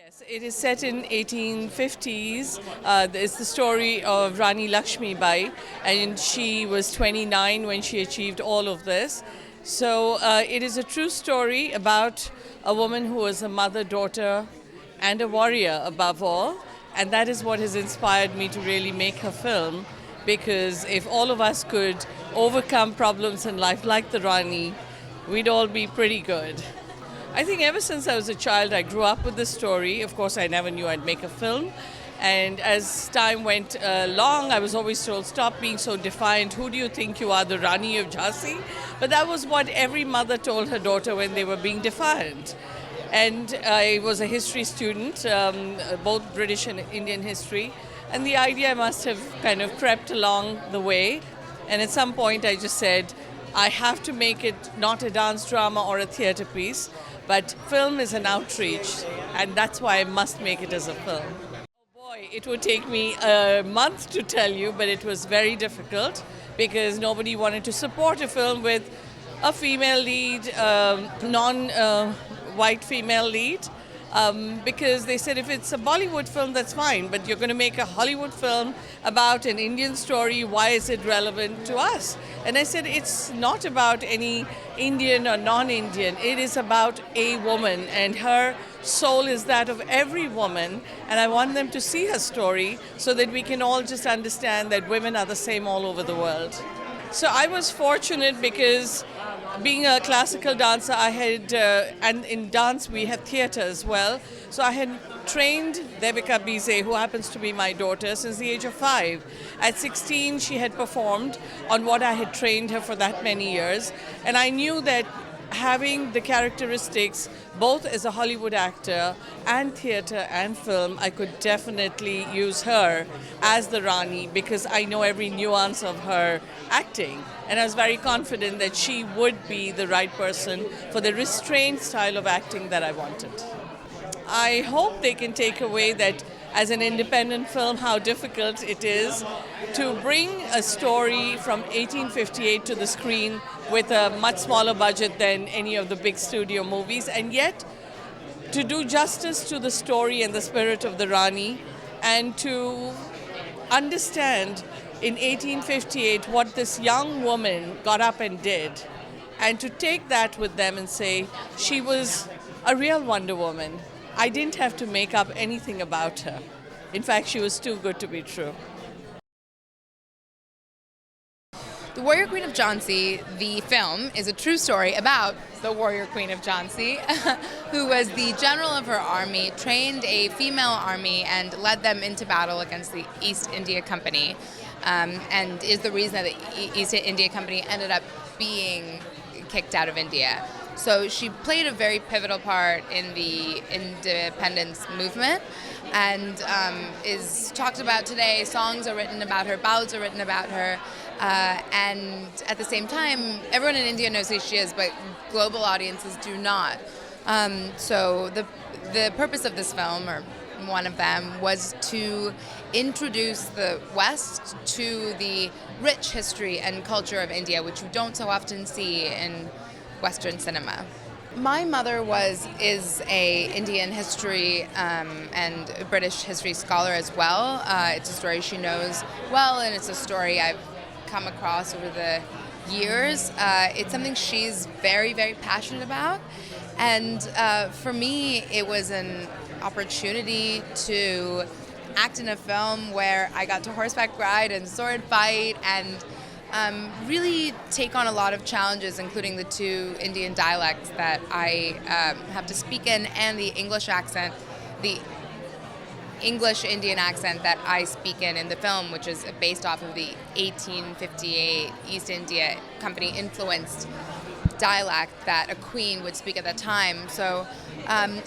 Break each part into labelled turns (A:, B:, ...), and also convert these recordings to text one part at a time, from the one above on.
A: Yes, it is set in 1850s. It's the story of Rani Lakshmibai, and she was 29 when she achieved all of this. So it is a true story about a woman who was a mother, daughter, and a warrior above all. And that is what has inspired me to really make her film, because if all of us could overcome problems in life like the Rani, we'd all be pretty good. I think ever since I was a child, I grew up with this story. Of course, I never knew I'd make a film. And as time went along, I was always told, stop being so defiant. Who do you think you are, the Rani of Jhansi? But that was what every mother told her daughter when they were being defiant. And I was a history student, both British and Indian history. And the idea must have kind of crept along the way. And at some point, I just said, I have to make it not a dance drama or a theater piece, but film is an outreach, and that's why I must make it as a film. Oh boy, it would take me a month to tell you, but it was very difficult because nobody wanted to support a film with a female lead, non-white female lead. Because they said if it's a Bollywood film, that's fine, but you're going to make a Hollywood film about an Indian story, why is it relevant to us? And I said it's not about any Indian or non-Indian, it is about a woman, and her soul is that of every woman, and I want them to see her story so that we can all just understand that women are the same all over the world. So I was fortunate because being a classical dancer, I had, and in dance we have theatre as well, so I had trained Devika Bhise, who happens to be my daughter, since the age of 5. At 16, she had performed on what I had trained her for that many years, and I knew that having the characteristics both as a Hollywood actor and theatre and film, I could definitely use her as the Rani because I know every nuance of her acting. And I was very confident that she would be the right person for the restrained style of acting that I wanted. I hope they can take away that as an independent film, how difficult it is to bring a story from 1858 to the screen with a much smaller budget than any of the big studio movies, and yet to do justice to the story and the spirit of the Rani, and to understand in 1858 what this young woman got up and did, and to take that with them and say she was a real Wonder Woman. I didn't have to make up anything about her. In fact, she was too good to be true.
B: The Warrior Queen of Jhansi, the film, is a true story about the Warrior Queen of Jhansi, who was the general of her army, trained a female army, and led them into battle against the East India Company, and is the reason that the East India Company ended up being kicked out of India. So she played a very pivotal part in the independence movement and is talked about today. Songs are written about her, ballads are written about her, and at the same time, everyone in India knows who she is, but global audiences do not. So the purpose of this film, or one of them, was to introduce the West to the rich history and culture of India, which you don't so often see in Western cinema. My mother is a Indian history and British history scholar as well. It's a story she knows well, and it's a story I've come across over the years. It's something she's very, very passionate about, and for me, it was an opportunity to act in a film where I got to horseback ride and sword fight and really take on a lot of challenges, including the 2 Indian dialects that I have to speak in, and the English accent, the English Indian accent that I speak in the film, which is based off of the 1858 East India Company influenced dialect that a queen would speak at that time. So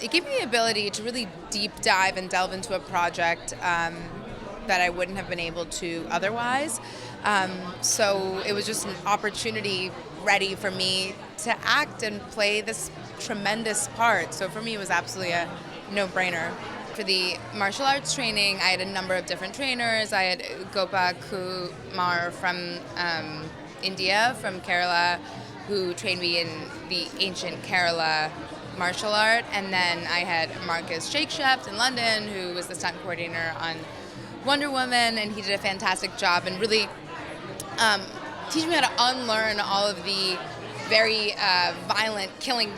B: it gave me the ability to really deep dive and delve into a project that I wouldn't have been able to otherwise. So it was just an opportunity ready for me to act and play this tremendous part. So for me, it was absolutely a no-brainer. For the martial arts training, I had a number of different trainers. I had Gopa Kumar from India, from Kerala, who trained me in the ancient Kerala martial art, and then I had Marcus Shakespeare in London, who was the stunt coordinator on Wonder Woman, and he did a fantastic job and really teach me how to unlearn all of the very violent killing,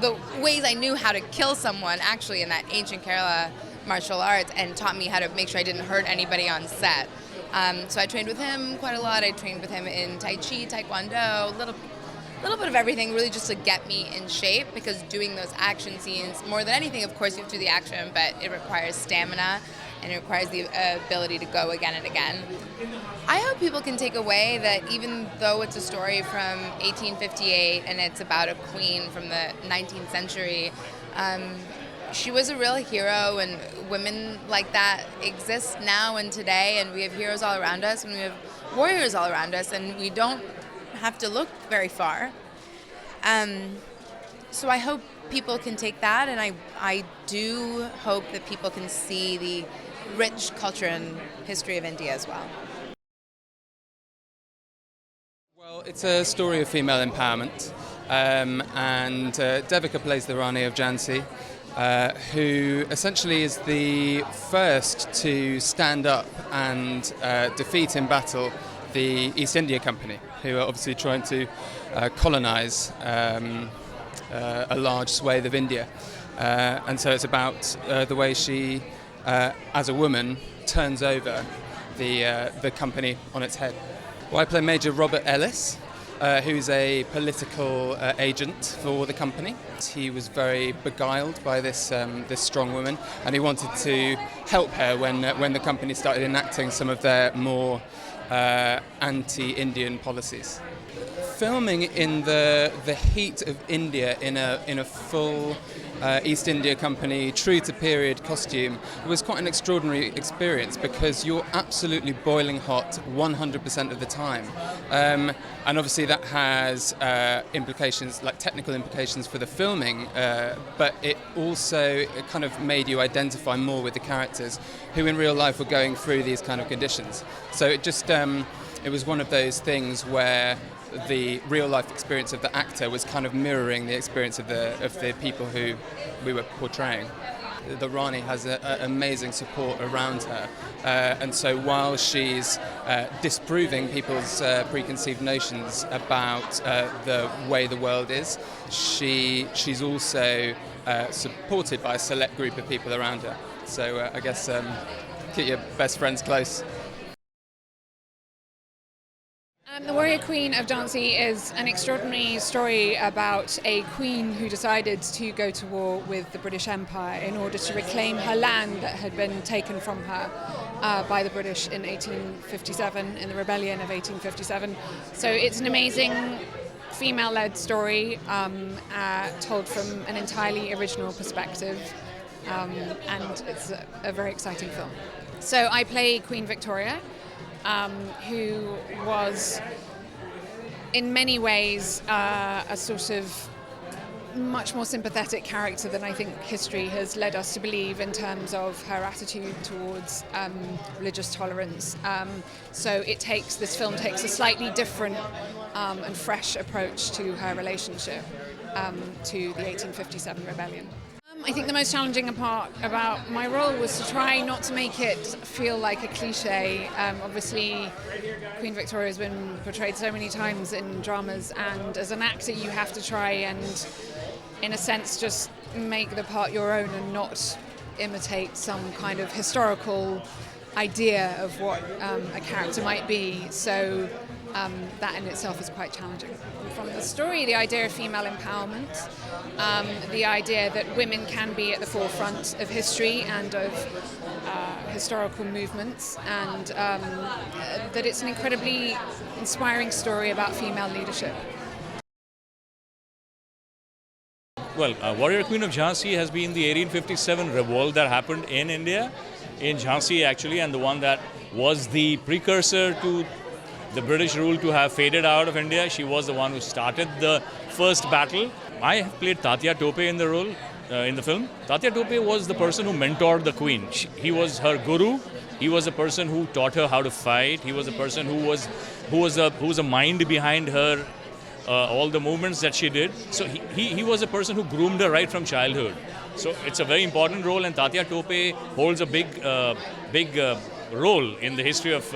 B: the ways I knew how to kill someone actually in that ancient Kerala martial arts, and taught me how to make sure I didn't hurt anybody on set. So I trained with him quite a lot. I trained with him in Tai Chi, Taekwondo, a little bit of everything, really just to get me in shape, because doing those action scenes, more than anything, of course, you have to do the action, but it requires stamina, and it requires the ability to go again and again. I hope people can take away that even though it's a story from 1858 and it's about a queen from the 19th century, she was a real hero, and women like that exist now and today, and we have heroes all around us, and we have warriors all around us, and we don't have to look very far. So I hope people can take that, and I do hope that people can see the rich culture and history of India as well.
C: Well, it's a story of female empowerment, and Devika plays the Rani of Jhansi, who essentially is the first to stand up and defeat in battle the East India Company, who are obviously trying to colonize a large swathe of India. And so it's about the way she, as a woman, turns over the company on its head. Well, I play Major Robert Ellis, who's a political agent for the company. He was very beguiled by this strong woman, and he wanted to help her when the company started enacting some of their more anti-Indian policies. Filming in the heat of India in a full East India Company true to period costume was quite an extraordinary experience, because you're absolutely boiling hot 100% of the time, and obviously that has implications, like technical implications for the filming, but it also kind of made you identify more with the characters who in real life were going through these kind of conditions. So it just it was one of those things where the real life experience of the actor was kind of mirroring the experience of the people who we were portraying. The Rani has amazing support around her, and so while she's disproving people's preconceived notions about the way the world is, she's also supported by a select group of people around her. So I guess keep your best friends close.
D: The Warrior Queen of Jhansi is an extraordinary story about a queen who decided to go to war with the British Empire in order to reclaim her land that had been taken from her by the British in 1857, in the rebellion of 1857. So it's an amazing female-led story told from an entirely original perspective, and it's a very exciting film. So I play Queen Victoria, who was in many ways a sort of much more sympathetic character than I think history has led us to believe in terms of her attitude towards religious tolerance. So this film takes a slightly different and fresh approach to her relationship to the 1857 rebellion. I think the most challenging part about my role was to try not to make it feel like a cliche. Obviously, Queen Victoria has been portrayed so many times in dramas, and as an actor you have to try and, in a sense, just make the part your own and not imitate some kind of historical idea of what a character might be. So that in itself is quite challenging. From the story, the idea of female empowerment, the idea that women can be at the forefront of history and of historical movements, and that it's an incredibly inspiring story about female leadership.
E: Well, Warrior Queen of Jhansi has been the 1857 revolt that happened in India, in Jhansi actually, and the one that was the precursor to the British rule to have faded out of India. She was the one who started the first battle. I have played Tatya Tope in the role, in the film. Tatya Tope was the person who mentored the queen. He was her guru. He was a person who taught her how to fight. He was a person who was a mind behind her all the movements that she did. So he was a person who groomed her right from childhood. So it's a very important role, and Tatya Tope holds a big role in the history of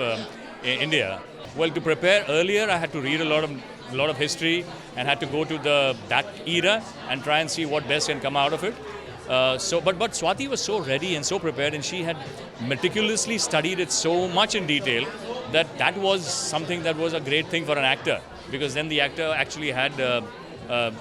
E: India. Well, to prepare earlier, I had to read a lot of history and had to go to that era and try and see what best can come out of it. But Swati was so ready and so prepared, and she had meticulously studied it so much in detail that was something that was a great thing for an actor, because then the actor actually had,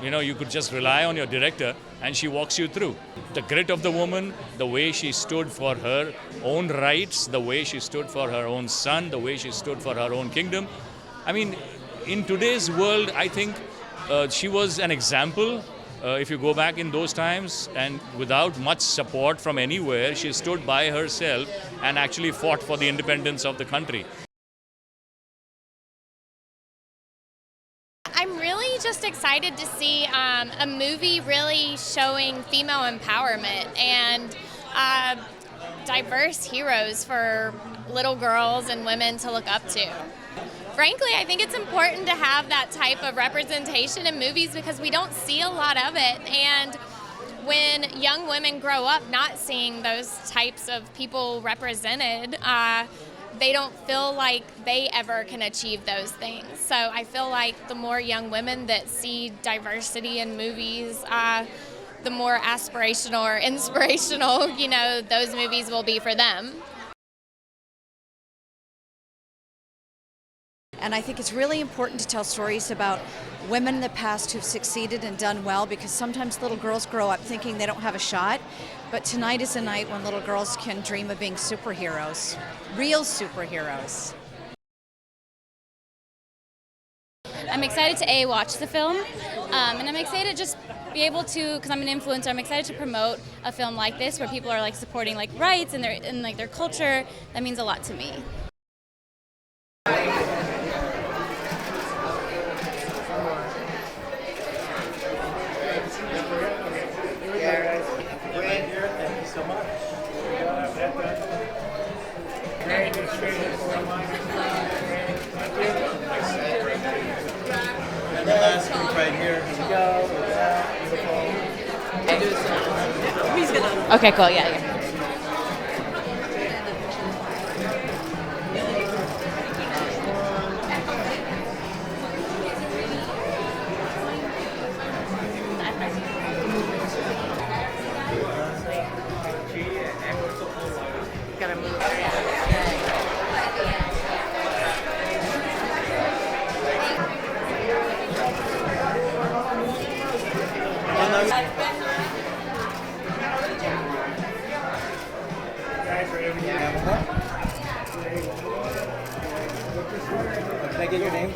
E: you could just rely on your director and she walks you through. The grit of the woman, the way she stood for her own rights, the way she stood for her own son, the way she stood for her own kingdom. I mean, in today's world, I think she was an example. If you go back in those times, and without much support from anywhere, she stood by herself and actually fought for the independence of the country.
F: I'm really just excited to see a movie really showing female empowerment and diverse heroes for little girls and women to look up to. Frankly, I think it's important to have that type of representation in movies because we don't see a lot of it. And when young women grow up not seeing those types of people represented, they don't feel like they ever can achieve those things. So I feel like the more young women that see diversity in movies, the more aspirational or inspirational, those movies will be for them.
G: And I think it's really important to tell stories about women in the past who've succeeded and done well, because sometimes little girls grow up thinking they don't have a shot. But tonight is a night when little girls can dream of being superheroes, real superheroes.
H: I'm excited to watch the film, and I'm excited to just be able to, because I'm an influencer, I'm excited to promote a film like this where people are supporting rights and their culture. That means a lot to me.
I: And the last group right here. Here we go. Beautiful.
H: Okay, cool. Yeah.
I: Can I get your name?